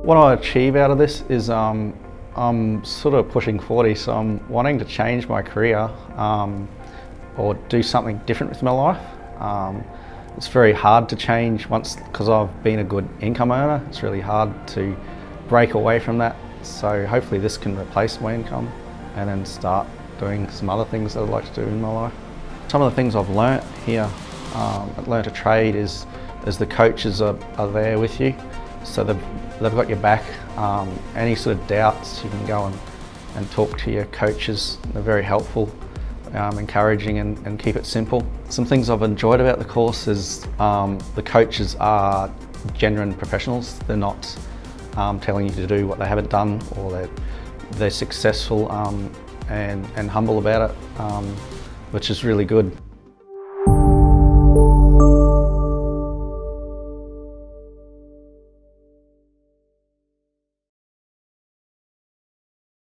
What I achieve out of this is I'm sort of pushing 40, so I'm wanting to change my career or do something different with my life. It's very hard to change because I've been a good income earner. It's really hard to break away from that. So hopefully this can replace my income and then start doing some other things that I'd like to do in my life. Some of the things I've learnt here at Learn to Trade is the coaches are there with you. So they've got your back. Any sort of doubts, you can go and talk to your coaches. They're very helpful, encouraging and keep it simple. Some things I've enjoyed about the course is the coaches are genuine professionals. They're not telling you to do what they haven't done, or they're successful and humble about it, which is really good.